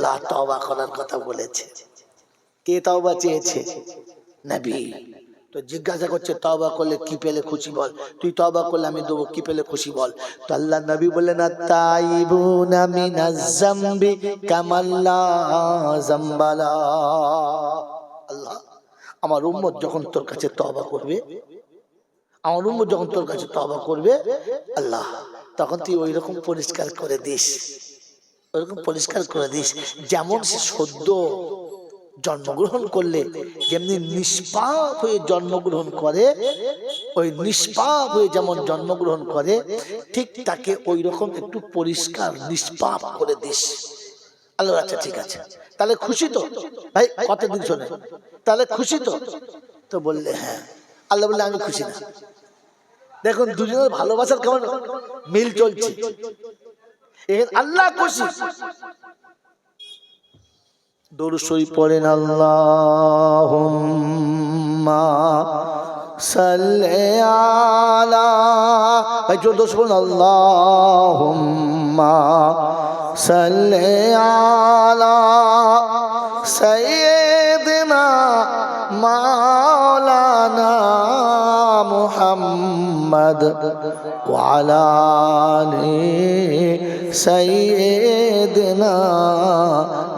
আল্লাহ তওবা করার কথা বলেছে। কে তওবা চেয়েছে? নবী। তো জিজ্ঞাসা করছে তওবা করলে কি পেলে খুশি বল, তুই তওবা করলে আমি দেবো, কি পেলে খুশি বল। তো আল্লাহ নবী বললেন আত-তাইবুনা মিনাজ যামবি কামাল্লা যামবালা। আল্লাহ, আমার উম্মত যখন তোর কাছে তওবা করবে, আমার উম্মত যখন তোর কাছে তওবা করবে আল্লাহ, তখন তুই ওই রকম পরিষ্কার করে দিস, ওইরকম পরিষ্কার করে দিস যেমন সে সদ্য জন্মগ্রহণ করলে যেমনি নিষ্পাপ হয়ে জন্মগ্রহণ করে, ওই নিষ্পাপ হয়ে যেমন জন্মগ্রহণ করে ঠিক তাকে ওই রকম একটু পরিষ্কার নিষ্পাপ করে দিস। আল্লাহ আচ্ছা ঠিক আছে, তাহলে খুশি তো ভাই? কতদিন শোনে, তাহলে খুশি তো? তো বললে হ্যাঁ। আল্লাহ বললে আমি খুশি না। দেখুন দুজনের ভালোবাসার কেমন মিল চলছে। আল্লাহ খুশি। দরুদ শরীফ পড়েন, আল্লাহুম্মা সাল্লি আলা, ভাই জোর দোষ বলুন, আল্লাহুম্মা সাল্লি আলা সাইয়্যিদিনা মাওলানা মুহাম্মদ ওয়া আলা আলি সাইয়্যিদিনা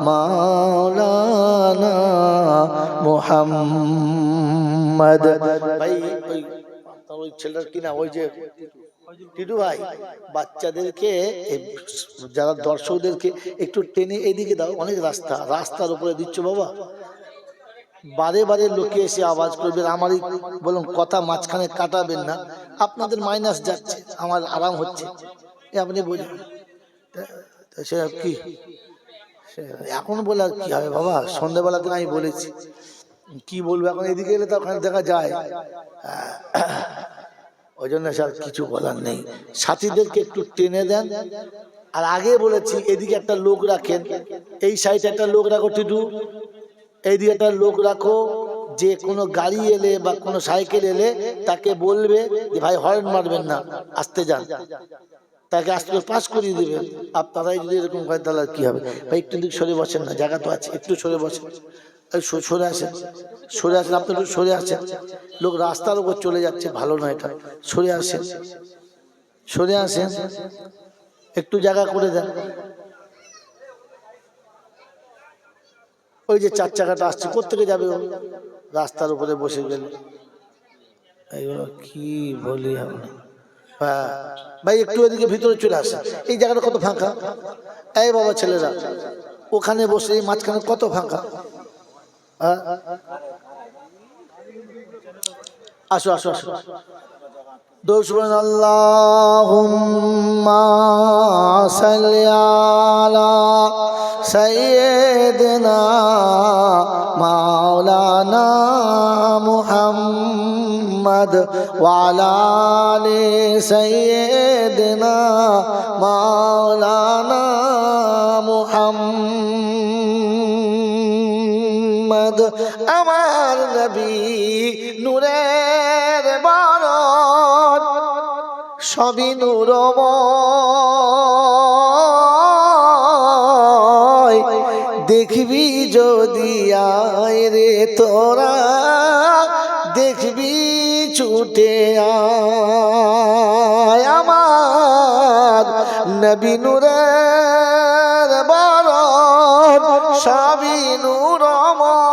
মাওলানা মুহাম্মদ। ভাই ওই ছেলেটার কি না, ওই যে টিটু ভাই, বাচ্চাদেরকে যারা দর্শকদেরকে একটু টেনে এদিকে দাও, অনেক রাস্তা, রাস্তার উপরে দিচ্ছ বাবা, বারে বারে লোকে এসে আওয়াজ করবে। আমারই বলুন কথা মাঝখানে কাটাবেন না, আপনাদের মাইনাস যাচ্ছে, আমার আরাম হচ্ছে, আপনি বলুন। সে কি এখন বলে আর কি হবে বাবা, সন্ধ্যাবেলা থেকে আমি বলেছি কি বলবো, এখন এদিকে এলে তো ওখানে দেখা যায়, ওই জন্য স্যার কিছু বলার নেই। সাথীদেরকে একটু টেনে দেন। আর আগে বলেছি এদিকে একটা লোক রাখেন, এই সাইডে একটা লোক রাখো, টিটু এইদিকে একটা লোক রাখো, যে কোনো গাড়ি এলে বা কোনো সাইকেল এলে তাকে বলবে যে ভাই হর্ন মারবেন না, আসতে যান, তাকে আসতে পাস করিয়ে দেবেন। আপনারাই যদি এরকম হয় তাহলে কি হবে? ভাই একটু দিক সরে বসেন না, জায়গা তো আছে, একটু সরে বসেন, সরে আসেন, সরে আসেন, আপনি একটু সরে আসেন, লোক রাস্তার উপর চলে যাচ্ছে, ভালো নয় এটা, সরে আসেন, সরে আসেন, একটু জায়গা করে দেন। ওই যে চার চাকাটা আসছে, কোত্থেকে যাবে ও? রাস্তার উপরে বসে গেল, এইগুলো কি বলি আমরা। হ্যাঁ ভাই একটু এদিকে ভিতরে চলে আসে, এই জায়গাটা কত ফাঁকা, এই বাবা ছেলেরা ওখানে বসে, এই মাঝখানে কত ফাঁকা, আসো আসো আসো। দোষবেন আল্লাহুম্মা সাল্লি আলা সাইয়্যিদিনা মাওলানা মুহাম্মদ ওয়া আলা আলি সাইয়্যিদিনা মাওলানা মুহাম্মদ। আমার নবী নূরের বরণ, সবই নূরময়, দেখবি যদি আয় রে তোরা, দেখবি ছুটে আয়। আমার নবী নূরের বরণ, সবই নূরময়,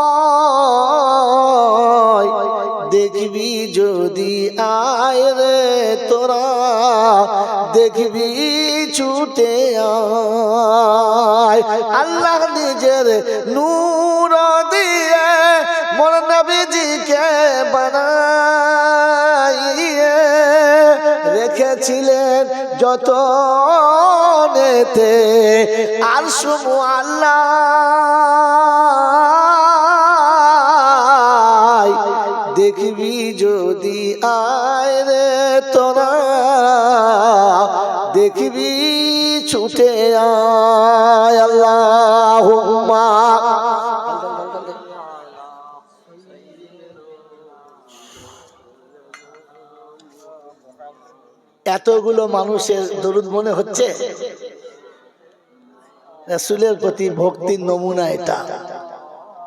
দেখবি যদি আয় রে তোরা, দেখবি ছুটে আয়। আল্লাহ নিজের নূর দিয়ে মোর নবীজিকে বানাইয়ে রেখেছিলেন যতনেতে, আরশ মুআল্লা দেখবি যদি আয় রে তোরা, দেখবি ছুটে আয়। আল্লাহুম্মা, এতগুলো মানুষের দরুদ মনে হচ্ছে? রাসূলের প্রতি ভক্তির নমুনা এটা,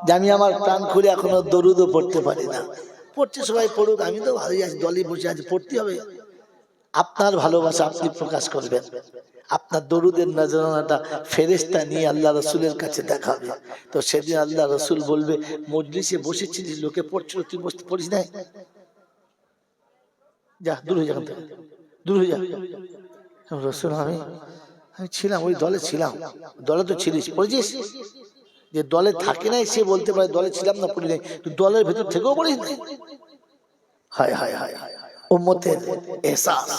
যে আমি আমার প্রাণ খুলে এখনো দরুদও পড়তে পারি না। পড়ছে সবাই পড়ুক, আমি তো ভালোই আছি, দলে বসে আছি, পড়তে হবে। আপনার ভালোবাসা আপনি প্রকাশ করবেন, আপনার দরুদের নজরানাটা ফেরেশতা নিয়ে আল্লাহ রসুলের কাছে দেখাবে। তো সেদিন আল্লাহ রসুল বলবে, মজলিসে বসেছিলিস, লোকে পড়ছিল, তুই বসতে পড়িস নাই, যা দূর হয়ে যা, দূর হয়ে যা। রসুল আমি ছিলাম, ওই দলে ছিলাম। দলে তো ছিলিস, পড়েছিস? যে দলে থাকে নাই সে বলতে পারে দলে ছিলাম না, পড়ি নাই। তুই দলের ভেতর থেকেও পড়িস নাই। হায় হায় হায় হায়, উম্মতের এহসাস।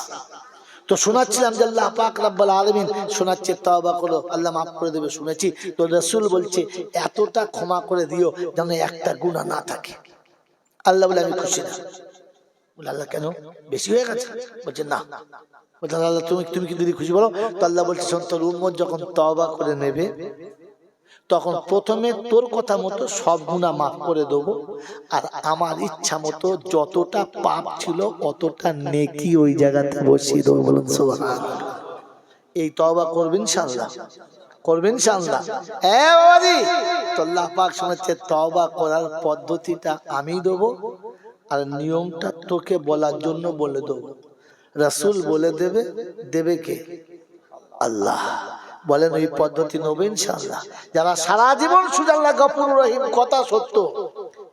তো শোনাচ্ছিলাম যে আল্লাহ পাক রব্বুল আলামিন শোনাচ্ছে, তওবা করো, আল্লাহ মাফ করে দেবে, শুনেছি। তো রাসূল বলছে এতটা ক্ষমা করে দিও যেন একটা গুনাহ না থাকে। আল্লাহ বলে আমি খুশি না। বলে আল্লাহ কেন, বেশি হয়ে গেছে? বলছে না। বলছে আল্লাহ তুমি কি দিদি খুশি বলো? তো আল্লাহ বলছে শোন, তোর উম্মত যখন তওবা করে নেবে তখন প্রথমে তোর কথা মতো সব গুনাহ মাফ করে দেবো, আর আমার ইচ্ছা মতো যতটা পাপ ছিল অতটা নেকি ওই জায়গাতে বসিয়ে দেবো। বলুন সুবহানাল্লাহ। এই তওবা করবেন ইনশাআল্লাহ, করবেন ইনশাআল্লাহ। বাবাজি, তো আল্লাহ পাক শোনাচ্ছে তওবা করার পদ্ধতিটা আমি দেবো, আর নিয়মটা তোকে বলার জন্য বলে দেবো। রাসূল বলে দেবে, দেবে কে? আল্লাহ। বলেন ওই পদ্ধতি নেবেন ইনশাআল্লাহ। যারা সারা জীবন শুধু আল্লাহ গফুর রহিম, কথা সত্য,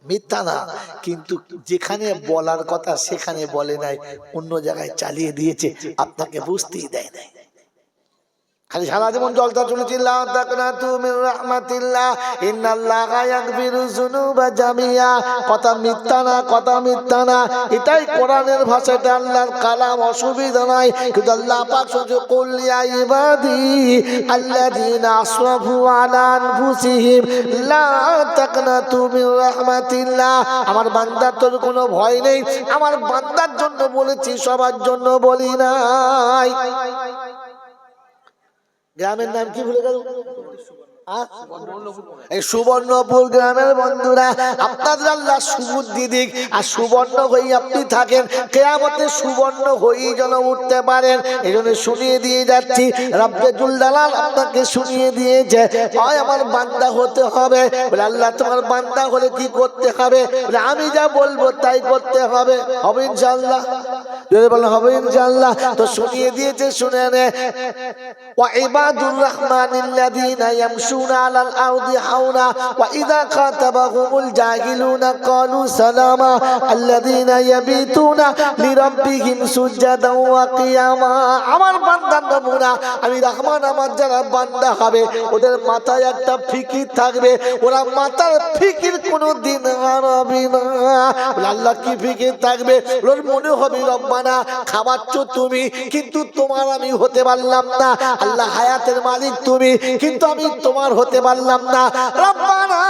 মিথ্যা না, কিন্তু যেখানে বলার কথা সেখানে বলে নাই, অন্য জায়গায় চালিয়ে দিয়েছে, আপনাকে বুঝতেই দেয় নাই। খালি সারা জীবন জলতা শুনেছি লা তাকনাতু মির রাহমাতিল্লাহ ইন্নাল্লাহা ইয়াগফিরু যুনুবা জামিয়া। কথা মিথ্যা না, কথা মিথ্যা না, এটাই কোরআনের ভাষা, এটা আল্লাহর কালাম, অসুবিধা নাই। কিন্তু আল্লাহ পাক শুনছে কুল ইয়া ইবাদি আল্লাযীনা আসরাফু আলা আনফুসিহিম লা তাকনাতু মির রাহমাতিল্লাহ। আমার বান্দার তোর কোনো ভয় নেই, আমার বান্দার জন্য বলেছি, সবার জন্য বলি নাই। গ্রামের নাম কি ভুলে গেল? এই সুবর্ণপুর গ্রামের বন্ধুরা, আপনাদের আল্লাহ সুবুদ্ধি দিক, আর সুবর্ণ হয়ে আপনি থাকেন, কিয়ামতে সুবর্ণ হয়েই যেন উঠতে পারেন। এই জন্য শুনিয়ে দিয়ে যাচ্ছি, রাব্বুল জালাল আপনাকে শুনিয়ে দিয়েছে, হয় আমার বান্দা হতে হবে। বলে আল্লাহ তোমার বান্দা হলে কি করতে হবে? বলে আমি যা বলবো তাই করতে হবে। হবে ইনশাআল্লাহ? যদি বলেন হবে ইনশাআল্লাহ। তো শুনিয়ে দিয়েছে, শুনে নে। ওয়া ইবাদুর রাহমানিল্লাযীনা ইয়ামশুনা আলাল আরদি হাওনা ওয়া ইযা খাতাবাহুমুল জাহিলুনা ক্বালু সালামা আল্লাযীনা ইয়াবিতুনা লিরাব্বিহিম সুজদান ওয়া কিয়ামা। আমার বান্দার নমুনা আমি রহমান, আমার যারা বান্দা হবে ওদের মাথায় একটা ফিকির থাকবে, ওরা মাথার ফিকির কোনোদিন হারাবে না। আল্লাহ কি ফিকির থাকবে? ওর মনে হবে রব্বানা খাওয়াচ্ছ তুমি, কিন্তু তোমার আমি হতে পারলাম না। আল্লাহ হায়াতের মালিক তুমি, কিন্তু আমি তোমার হতে পারলাম না। রব্বানা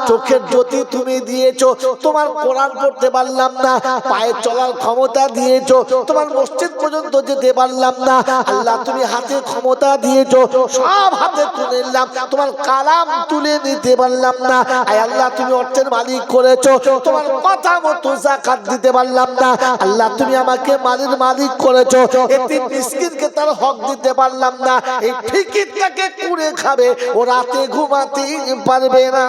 চোখের জ্যোতি তুমি দিয়েছো, তোমার কোরআন পড়তে পারলাম না। পায়ে চলার ক্ষমতা দিয়েছো, তোমার মসজিদ পর্যন্ত যেতে পারলাম না। আল্লাহ তুমি হাতের ক্ষমতা দিয়েছো, সব হাতে তুলে নিলাম, তোমার কালাম তুলে নিতে পারলাম না। আয় আল্লাহ তুমি অর্থের মালিক করেছো, তোমার কথা মতো যাকাত দিতে পারলাম না। আল্লাহ তুমি আমাকে মালির মালিক করেছো, এতিম মিসকিনকে তার হক দিতে পারলাম না। এই ফিকিরটাকে কুড়ে খাবে, ও রাতে ঘুমাতে পারবে না।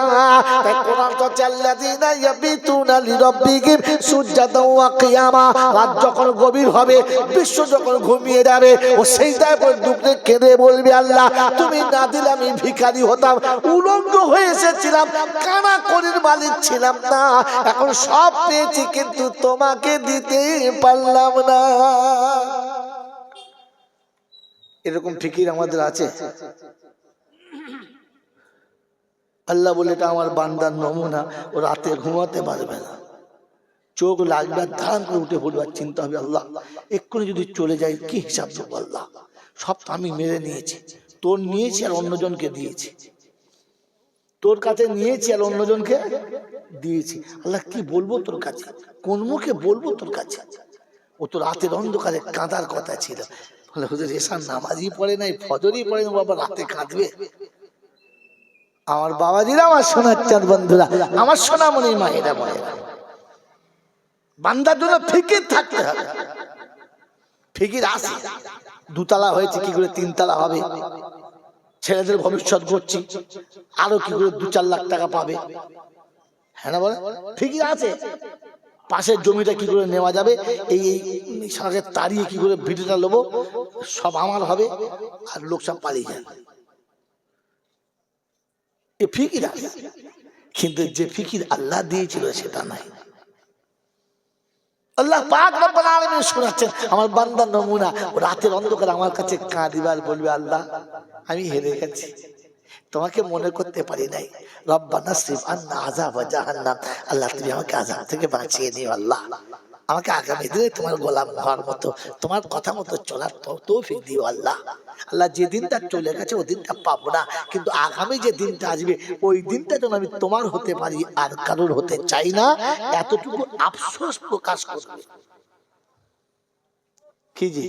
তাই কোরআন তো আল্লাযীনা ইয়াবিতুনা লিরাব্বিহিম সুজদান ওয়া কিয়ামা। রাত যখন গভীর হবে, বিশ্ব যখন ঘুমিয়ে যাবে, ও সেজদায় পড়ে ডুবে কেঁদে বলবে আল্লাহ তুমি না দিলে আমি ভিখারি হতাম, উলঙ্গ হয়ে এসেছিলাম, কানা করির মালিক ছিলাম না। এখন সব পেয়েছি কিন্তু তোমাকে দিতে পারলাম না। এরকম ফিকির আমাদের আছে? আল্লাহ বলে এটা আমার বান্দার নমুনা, ও রাতে ঘুমাতে পারবে না, চোখ লাগবে, ধারণ করে উঠে পড়বে, চিন্তা হবে আল্লাহ এক্ষুনি যদি চলে যায় কি হিসাব দেবো? আল্লাহ সব আমি মেরে নিয়েছি, তোর নিয়েছি আর অন্যজনকে দিয়েছি, তোর কাছে নিয়েছি আর অন্যজনকে দিয়েছি। আল্লাহ কি বলবো তোর কাছে, কোন মুখে বলবো তোর কাছে? ও তো রাতের অন্ধকারে কাঁদার কথা ছিল। বলে হুজুর এশার নামাজই পড়ে নাই, ফজরই পড়ে না, বাবা রাতে কাঁদবে? আমার বাবাজিরা, আমার সোনার চাঁদ বন্ধুরা, আমার সোনামণি মায়েরা মায়েরা, বান্দার জন্য ফিকির থাকতে হবে। ফিকির আসে, দুতলা হয়েছে কি করে তিনতলা হবে? ছেলেদের ভবিষ্যৎ করছি, আরো কি করে 2-4 লাখ টাকা পাবে। হ্যাঁ না বলে, ঠিকই আছে। পাশের জমিটা কি করে নেওয়া যাবে, এই সারাকে তাড়িয়ে কি করে ভিটেটা নেবো, সব আমার হবে, আর লোক সব পালিয়ে যায়। এ ফিকির আছে, কিন্তু যে ফিকির আল্লাহ দিয়েছিল সেটা নাই। আল্লাহ পাক রব্বুল আলামিন শোনাচ্ছেন আমার বান্দার নমুনা, রাতের অন্ধকারে আমার কাছে কাঁদিবার বলবে, আল্লাহ আমি হেরে গেছি, তোমাকে মনে করতে পারি নাই। রব্বানা সিফ আন্না আযাব জাহান্নাম, আল্লাহ তুমি আমাকে আযাব থেকে বাঁচিয়ে নিও। আল্লাহ আমাকে আগামী দিনে তোমার গোলাম হওয়ার মতো, তোমার কথা মতো চলার তৌফিক দিও। আল্লাহ আল্লাহ যে দিনটা চলে গেছে ওই দিনটা পাবো না, কিন্তু আগামী যে দিনটা আসবে ওই দিনটা যেন আমি তোমার হতে পারি, আর কারোর হতে চাই না, এতটুকু আফসোস প্রকাশ করবে। কি জি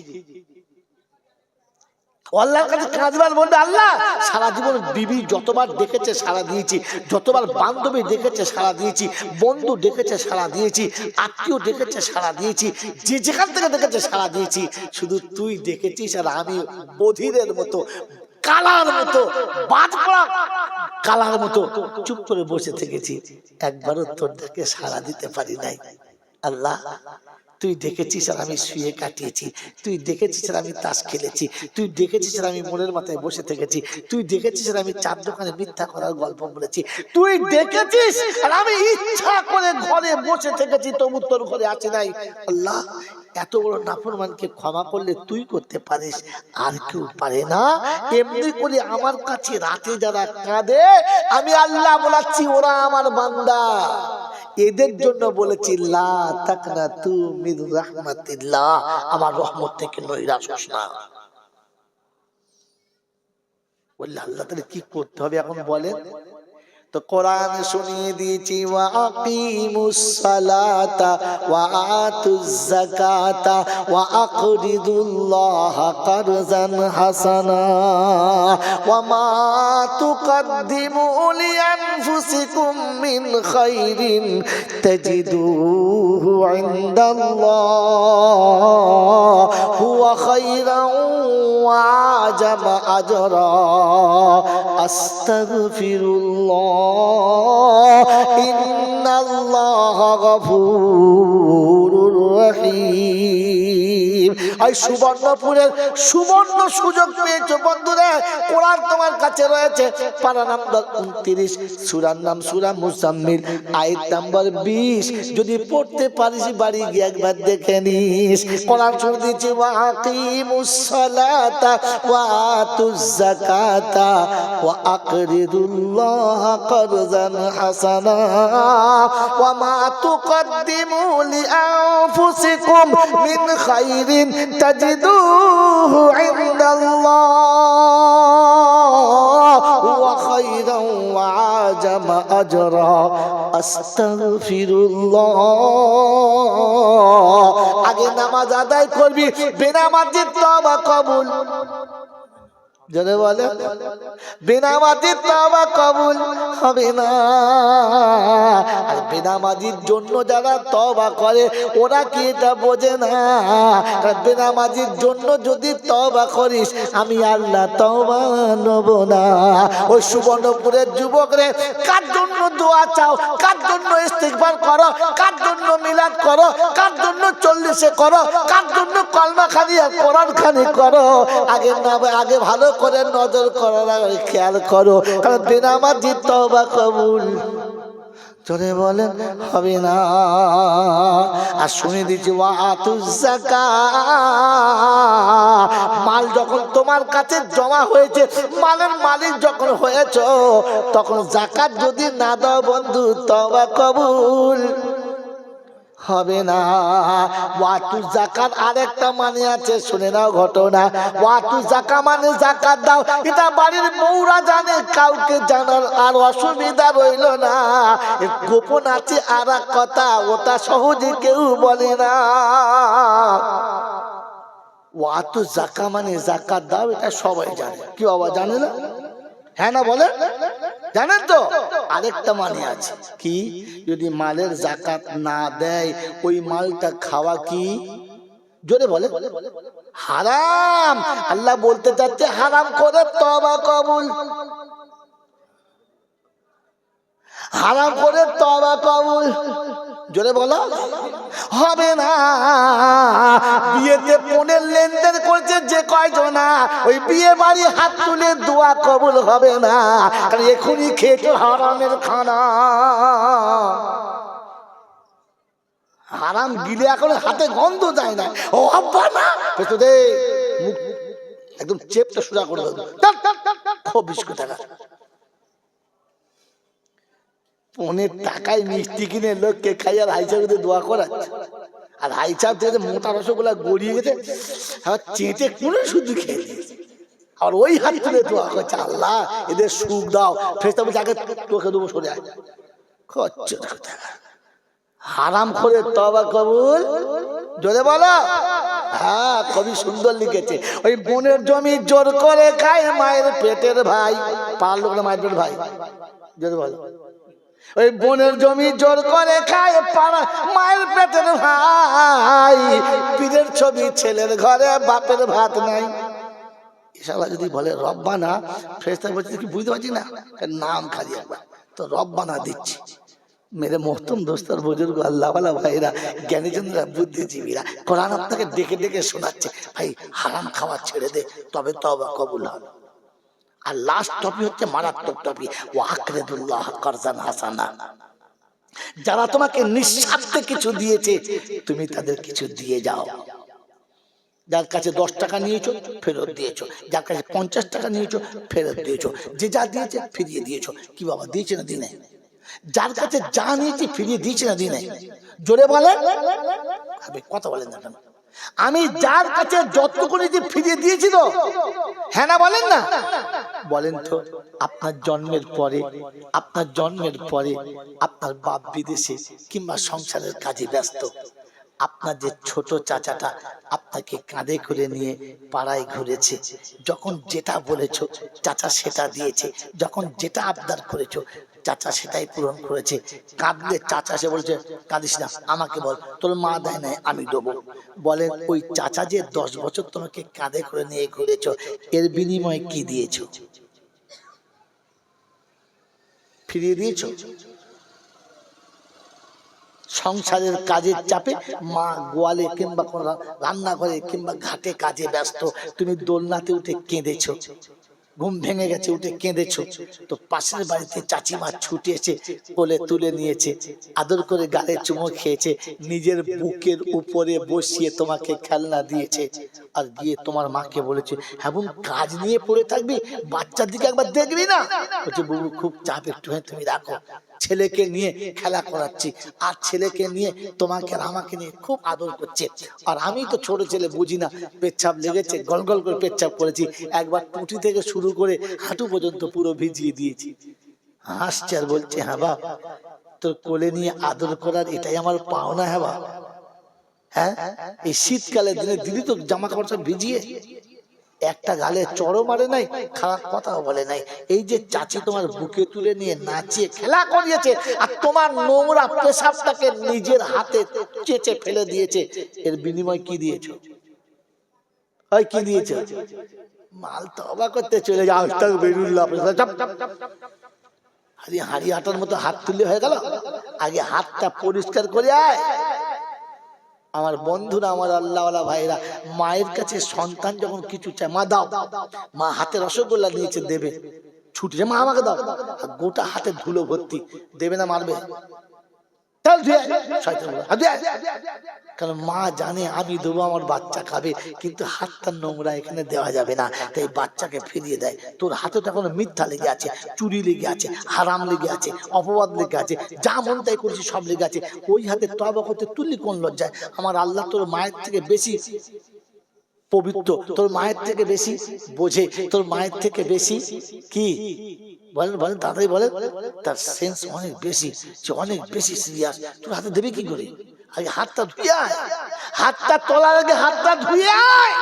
আল্লাহর কাছে কাঁদবার বলবে, আল্লাহ সারা জীবন বিবি যতবার ডেকেছে সারা দিয়েছি, যতবার বান্ধবী ডেকেছে সারা দিয়েছি, বন্ধু ডেকেছে সারা দিয়েছি, আত্মীয় ডেকেছে সারা দিয়েছি, যে যেখান থেকে ডেকেছে সারা দিয়েছি, শুধু তুই ডেকেছিস আর আমি বধিরের মতো, কালার মতো, বাজপড়া কালার মতো চুপ করে বসে থেকেছি, একবারও তোর ডাকে সাড়া দিতে পারি নাই। আল্লাহ তুই ডেকেছিস আর আমি শুয়ে কাটিয়েছি, তুই ডেকেছিস আর আমি তাস খেলেছি, তুই ডেকেছিস আর আমি মনের মাথায় বসে থেকেছি, তুই ডেকেছিস আর আমি চার দোকানে মিথ্যা করার গল্প বলেছি, তুই ডেকেছিস আর আমি ইচ্ছা করে ঘরে বসে থেকেছি, তবু তোর ঘরে আসি নাই। আল্লাহ এত বড় নাফরমানকে ক্ষমা করলে তুই করতে পারিস, আর কেউ পারে না। এমনি করে আমার কাছে রাতে যারা কাঁদে আমি আল্লাহ বলাচ্ছি ওরা আমার বান্দা, এদের জন্য বলেছি লা তাকনাতু মির রাহমাতিল্লাহ, আমার রহমত থেকে নৈরাশ হোস না। বললে আল্লাহ তাহলে কি করতে হবে এখন বলেন তো? কোরআন শুনিয়ে দিয়েছি, ওয়া আকিমুস সালাতা ওয়া আতুজ যাকাতা ওয়া আকরিদুল্লাহা কারজান হাসানা ওয়া মা তুকদ্দিমু লিআনফুসিকুম মিন খাইরিন তাজিদুহু ইনদাল্লাহ হুয়া খাইরান ওয়া আজামা আজরা আস্তাগফিরুল্লাহ ইন্নাল্লাহা গফুরুর রহিম। এই সুবর্ণপুরের সুবর্ণ সুযোগ পেয়েছো বন্ধুরা, কোরআন তোমার কাছে রয়েছে, পারা নাম্বার 29, সূরার নাম সূরা মুজাম্মিল, আয়াত নাম্বার 20। যদি পড়তে পারিস বাড়ি গিয়ে একবার দেখে নিস। কোরআন শুনে দিয়েছে, ওয়া আকিমুস সালাতা ওয়া আতুজ যাকাতা ওয়া আকরিদুল্লাহা কারজান হাসানা ওয়া মা তুকদ্দিমু লিআনফুসিকুম মিন খাইরিন তাজিদুহু ইনদাল্লাহ ওয়া খাইরান ওয়া আজামা আজরা আস্তাগফিরুল্লাহ। আগে নামাজ আদায় করবি, বেনামাজির তওবা কবুল। জনে বলে বেনামাজির তওবা কবুল হবে না। আর বেনামাজির জন্য যারা তওবা করে ওরা কি এটা বোঝে না? বেনামাজির জন্য যদি তওবা করিস আমি আল্লাহ তওবা নেব না। ওই সুবর্ণপুরের যুবকরে কার জন্য দোয়া চাও, কার জন্য ইস্তিগফার করো, কার জন্য মিলাদ করো, কার জন্য 40 করো, কার জন্য কলমা খানি আর কোরআন খানি করো, আগে ভালো করে নজর করো, খেয়াল করো, কারণ বেনামাজির তওবা কবুল চলে বলেন হবে না। আর শুনে দিচ্ছি, ওয়া আতুজ যাকাত, মাল যখন তোমার কাছে জমা হয়েছে, মালের মালিক যখন হয়েছো, তখন যাকাত যদি না দাও বন্ধু তওবা কবুল হবে না। ওয়াতু যাকাত আরেকটা মানে আছে, শুনে নাও ঘটনা। ওয়াতু যাকাত মানে যাকাত দাও, এটা বাড়ির বউরা জানে, কাউকে জানার আর অসুবিধা রইল না। গোপন আছে আর এক কথা, ওটা সহজে কেউ বলে না। ওয়াতু যাকাত মানে যাকাত দাও, এটা সবাই জানে। কি বাবা জানে না? হ্যাঁ না বলে জানেন তো? আরেকটা মানে আছে কি, যদি মালের যাকাত না দেয় ওই মালটা খাওয়া কি? জোরে বলে হারাম। আল্লাহ বলতে চাচ্ছে হারাম করে তওবা কবুল, হারাম করে তওবা কবুল। জোরে বলো হবে না। বিয়েতে পণের লেনদেন করছে যে কয়জনা, ওই বিয়ে বাড়ি হাত তুলে দোয়া কবুল হবে না, কারণ এখনই খেয়েছো হারামের খানা। হারাম গিলে এখন হাতে গন্ধ যায় না। ও আব্বা না পেতো দে, মুখ একদম চেপটা সোজা করে দেবো, খুব বিস্কুট টাকা। পনের টাকায় মিষ্টি কিনে লোককে খাই আর হাইচাপে দোয়া করাচ্ছে, আর হাইচাপ থেকে মোটা রসগোল্লা গড়িয়ে গেছে, আবার চেটে কোনো শুধু খেয়ে দিয়েছে, আর ওই হাত তুলে দোয়া করছে আল্লাহ এদের সুখ দাও। ফেরেশতা বলছে আগে তোকে দেবো, সরে আয়। হারাম করে তওবা কবুল, জোরে বলো। হ্যাঁ, কবি সুন্দর লিখেছে, ওই বোনের জমি জোর করে খায় মায়ের পেটের ভাই। পার লোক না মায়ের পেটের ভাই, জোরে বলো। ওই বোনের জমি জোর করে খায় পাড়া মায়ের পেটের ভাই। পীরের ছবি ছেলের ঘরে, বাপের ভাত নাই। ইনশাআল্লাহ যদি বলে রব্বানা, ফেরেশতা বলছে কি বুঝতে পারছি না, নাম খালি একবার তো রব্বানা দিচ্ছি। মেরে মোহতম দোস্তর বুজুর্গ আল্লাহওয়ালা ভাইরা, জ্ঞানীজনরা, বুদ্ধিজীবীরা কোরআন আপনাকে ডেকে ডেকে শোনাচ্ছে, ভাই হারাম খাওয়া ছেড়ে দে, তবে তওবা কবুল হবে। আর লাস্ট টপিক হচ্ছে মারাত্মক টপিক, ওয়াকরিদুল্লাহ কারজান হাসানা। যারা তোমাকে নিঃস্বার্থে কিছু দিয়েছে, তুমি তাদের কিছু দিয়ে যাও। যার কাছে 10 টাকা নিয়েছো ফেরত দিয়েছো, যার কাছে 50 টাকা নিয়েছো ফেরত দিয়েছো, যে যা দিয়েছে ফিরিয়ে দিয়েছো। কি বাবা দিয়েছে না দিনে? যার কাছে যা নিয়েছি ফিরিয়ে দিয়েছে না দিনে? জোরে বলেন, কথা বলেন না কেন? আমি যার কাছে যতটুকু নিয়েছি ফিরিয়ে দিয়েছি তো, হ্যাঁ না বলেন না? বলেন তো, আপনার জন্মের পরে, আপনার জন্মের পরে আপনার বাপ বিদেশে কিংবা সংসারের কাজে ব্যস্ত, আপনার যে ছোট চাচাটা আপনাকে কাঁধে করে নিয়ে পাড়ায় ঘুরেছে, যখন যেটা বলেছো চাচা সেটা দিয়েছে, যখন যেটা আবদার করেছো চাচা সেটাই পূরণ করেছে। কাঁদলে চাচা সে বলছে কাঁদিস না, আমাকে বল তোর মা দেয় নাই আমি দেবো। বলেন ওই চাচা যে 10 বছর তোমাকে কাঁধে করে নিয়ে ঘুরেছো, এর বিনিময়ে কি দিয়েছো? ফিরিয়ে দিয়েছো? সংসারের কাজের চাপে মা গোয়ালে কিংবা রান্নাঘরে কিংবা ঘাটে কাজে ব্যস্ত, তুমি দোলনাতে উঠে কেঁদেছো, ঘুম ভেঙে গেছে উঠে কেঁদেছো, তো পাশের বাড়িতে চাচিমা ছুটে এসে কোলে তুলে নিয়েছে, আদর করে গালে চুমো খেয়েছে, নিজের বুকের উপরে বসিয়ে তোমাকে খেলনা দিয়েছে, আর গিয়ে তোমার মাকে বলেছে হ্যাঁ বোন কাজ নিয়ে পড়ে থাকবি, বাচ্চার দিকে একবার দেখবি না? বলছে বাবু খুব চাপ, একটু তুমি রাখো, ছেলেকে নিয়ে খেলা করাচ্ছি, আর ছেলেকে নিয়ে তোমাকে আর আমাকে নিয়ে খুব আদর করছে। আর আমি তো ছোট ছেলে বুঝি না, পেচ্ছাপ লেগেছে, গল গল করে পেচ্ছাপ করেছি, একবার টুটি থেকে শুরু করে হাঁটু পর্যন্ত পুরো ভিজিয়ে দিয়েছি। হাসছে আর বলছে হ্যাঁ বাপ, তোর কোলে নিয়ে আদর করার এটাই আমার পাওনা। হ্যাঁ বাপ, হ্যাঁ এই শীতকালে দিনে দিদি তো জামা কাপড় সব ভিজিয়ে, একটা গালে চড়ও মারে নাই, খারাপ কথাও বলে নাই। এই যে চাচি তোমার বুকে তুলে নিয়ে নাচিয়ে খেলা করিয়েছে, আর তোমার নোংরা পেশাবটাকে নিজের হাতে চেঁচে ফেলে দিয়েছে, এর বিনিময় কি দিয়েছো? ওই কি দিয়েছো? মাল তওবা করতে চলে যাও, আস্তাগফিরুল্লাহ, হাড়ি হাঁটার মতো হাত তুলে হয়ে গেল। আগে হাতটা পরিষ্কার করে আয়। আমার বন্ধুরা, আমার আল্লাহওয়ালা ভাইরা, মায়ের কাছে সন্তান যখন কিছু চায়, মা দাও, মা হাতে রসগোল্লা নিয়েছে দেবে, ছুটে মা আমাকে দাও, গোটা হাতে ধুলো ভর্তি, দেবে না মারবে? কারণ মা জানে আমি দেবো, আমার বাচ্চা খাবে, কিন্তু হাতটা নোংরা এখানে দেওয়া যাবে না, তাই বাচ্চাকে ফিরিয়ে দেয়। তোর হাতে তো এখন মিথ্যা লেগে আছে, চুরি লেগে আছে, হারাম লেগে আছে, অপবাদ লেগে আছে, যা মন তাই করছি সব লেগে আছে। ওই হাতে তওবা করতে তুললি কোন লজ্জায়? আমার আল্লাহ তোর মায়ের থেকে বেশি পবিত্র, তোর মায়ের থেকে বেশি বোঝে, তোর মায়ের থেকে বেশি কি বলেন বলেন তাড়াতাড়ি বলেন, তার সেন্স অনেক বেশি, অনেক বেশি সিরিয়াস। তোর হাতে দেবে কি করে? আগে হাতটা ধুয়ে আয়, হাতটা তোলার আগে হাতটা ধুয়ে আয়।